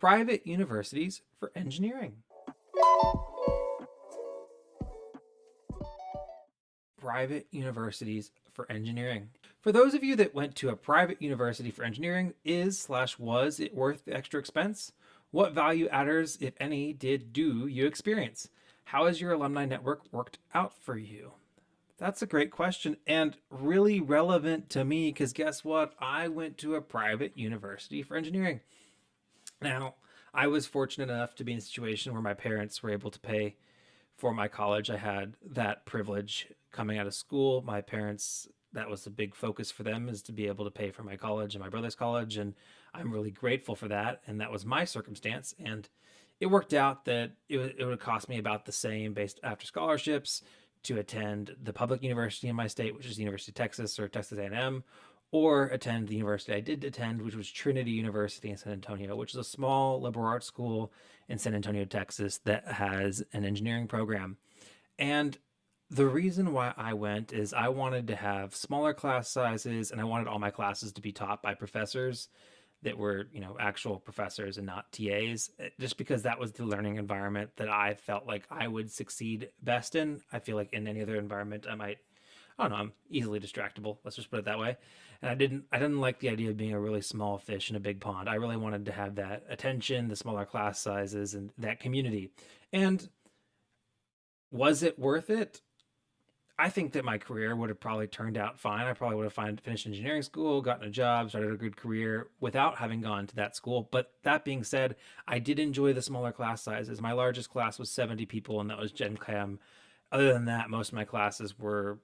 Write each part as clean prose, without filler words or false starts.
private universities for engineering. Private universities for engineering. For those of you that went to a private university for engineering, is/was it worth the extra expense? What value adders, if any, do you experience? How has your alumni network worked out for you? That's a great question and really relevant to me because guess what? I went to a private university for engineering. Now, I was fortunate enough to be in a situation where my parents were able to pay for my college. I had that privilege coming out of school. My parents, that was a big focus for them, is to be able to pay for my college and my brother's college. And I'm really grateful for that. And that was my circumstance. And it worked out that it would cost me about the same based after scholarships to attend the public university in my state, which is the University of Texas or Texas A&M, or attend the university I did attend, which was Trinity University in San Antonio, which is a small liberal arts school in San Antonio, Texas, that has an engineering program. And the reason why I went is I wanted to have smaller class sizes and I wanted all my classes to be taught by professors that were, actual professors and not TAs, just because that was the learning environment that I felt like I would succeed best in. I feel like in any other environment, I don't know, I'm easily distractible. Let's just put it that way. And I didn't like the idea of being a really small fish in a big pond. I really wanted to have that attention, the smaller class sizes, and that community. And was it worth it? I think that my career would have probably turned out fine. I probably would have finished engineering school, gotten a job, started a good career without having gone to that school. But that being said, I did enjoy the smaller class sizes. My largest class was 70 people, and that was Gen Chem. Other than that, most of my classes were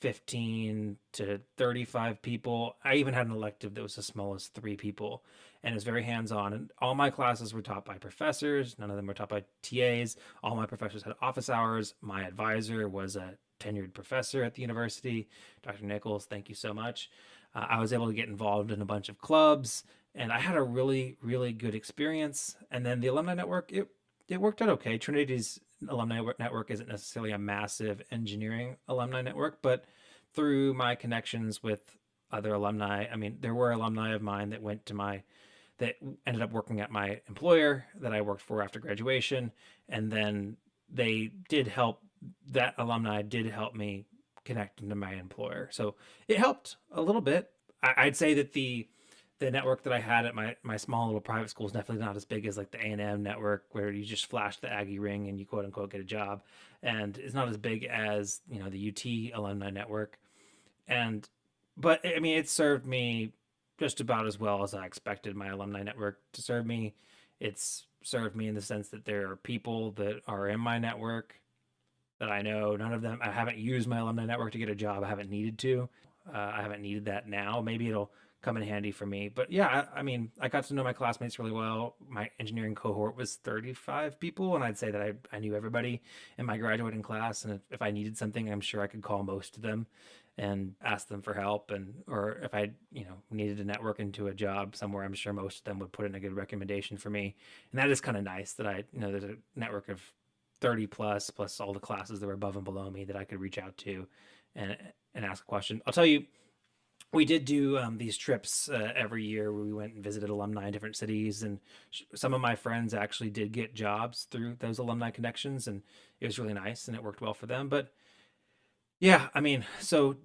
15 to 35 people. I even had an elective that was as small as 3 people, and it was very hands on. And all my classes were taught by professors, none of them were taught by TAs. All my professors had office hours. My advisor was a tenured professor at the university, Dr. Nichols. Thank you so much. I was able to get involved in a bunch of clubs, and I had a really, really good experience. And then the alumni network, it worked out okay. Trinity's alumni network isn't necessarily a massive engineering alumni network, but through my connections with other alumni, I mean, there were alumni of mine that ended up working at my employer that I worked for after graduation, and then they did help. That alumni did help me connect into my employer, so it helped a little bit. I'd say that the network that I had at my small little private school is definitely not as big as like the A&M network where you just flash the Aggie ring and you quote unquote get a job, and it's not as big as the UT alumni network. And but I mean, it served me just about as well as I expected my alumni network to serve me. It's served me in the sense that there are people that are in my network that I know. None of them, I haven't used my alumni network to get a job. I haven't needed to. I haven't needed that now. Maybe it'll come in handy for me. But yeah, I mean, I got to know my classmates really well. My engineering cohort was 35 people, and I'd say that I knew everybody in my graduating class. And if I needed something, I'm sure I could call most of them and ask them for help. And or if I, needed to network into a job somewhere, I'm sure most of them would put in a good recommendation for me. And that is kind of nice that there's a network of 30 plus all the classes that were above and below me that I could reach out to and and ask a question. I'll tell you, we did do these trips every year where we went and visited alumni in different cities, and some of my friends actually did get jobs through those alumni connections, and it was really nice and it worked well for them. But yeah, I mean, so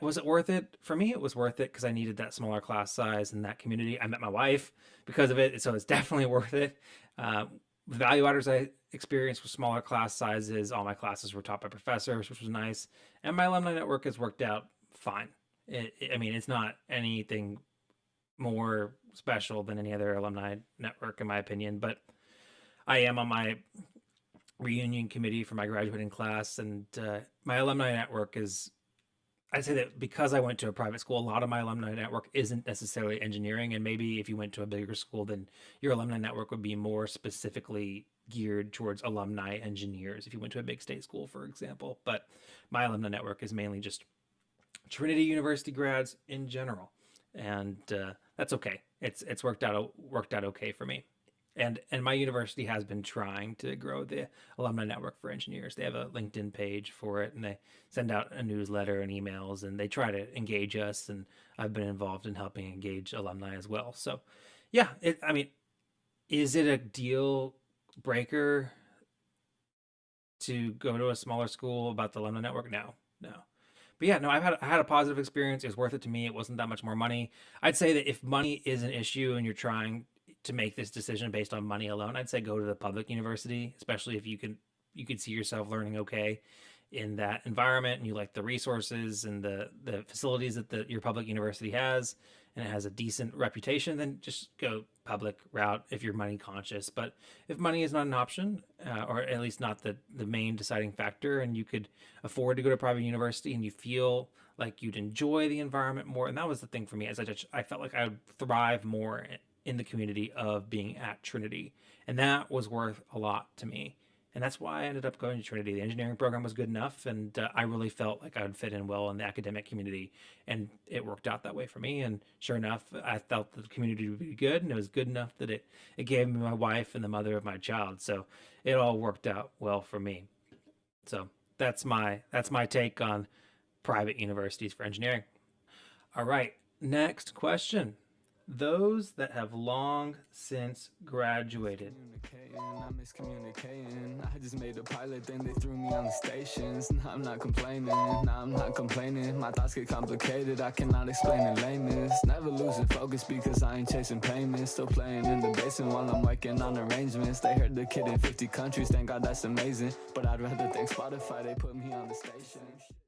was it worth it? For me, it was worth it because I needed that smaller class size and that community. I met my wife because of it, so it's definitely worth it. The value adders I experienced with smaller class sizes. All my classes were taught by professors, which was nice, and my alumni network has worked out fine. I mean, it's not anything more special than any other alumni network, in my opinion. But I am on my reunion committee for my graduating class, and my alumni network is. I'd say that because I went to a private school, a lot of my alumni network isn't necessarily engineering, and maybe if you went to a bigger school, then your alumni network would be more specifically geared towards alumni engineers. If you went to a big state school, for example, but my alumni network is mainly just Trinity University grads in general, and that's okay. It's worked out okay for me. And my university has been trying to grow the alumni network for engineers. They have a LinkedIn page for it, and they send out a newsletter and emails, and they try to engage us. And I've been involved in helping engage alumni as well. So, yeah, I mean, Is it a deal breaker to go to a smaller school about the alumni network? No, no. But yeah, no, I had a positive experience. It was worth it to me. It wasn't that much more money. I'd say that if money is an issue and you're trying to make this decision based on money alone, I'd say go to the public university, especially if you could see yourself learning okay in that environment and you like the resources and the facilities that your public university has and it has a decent reputation, then just go public route if you're money conscious. But if money is not an option, or at least not the main deciding factor, and you could afford to go to a private university and you feel like you'd enjoy the environment more, and that was the thing for me, as I felt like I would thrive more in the community of being at Trinity, and that was worth a lot to me. And that's why I ended up going to Trinity. The engineering program was good enough, and I really felt like I would fit in well in the academic community, and it worked out that way for me. And sure enough, I felt that the community would be good, and it was good enough that it gave me my wife and the mother of my child. So it all worked out well for me. So that's my take on private universities for engineering. All right, next question. Those that have long since graduated. I miscommunicating. I just made a pilot, then they threw me on the stations. Now I'm not complaining, now I'm not complaining. My thoughts get complicated, I cannot explain in layman's. Never losing focus because I ain't chasing payments. Still playing in the basement while I'm working on arrangements. They heard the kid in 50 countries, thank God that's amazing. But I'd rather thank Spotify, they put me on the station.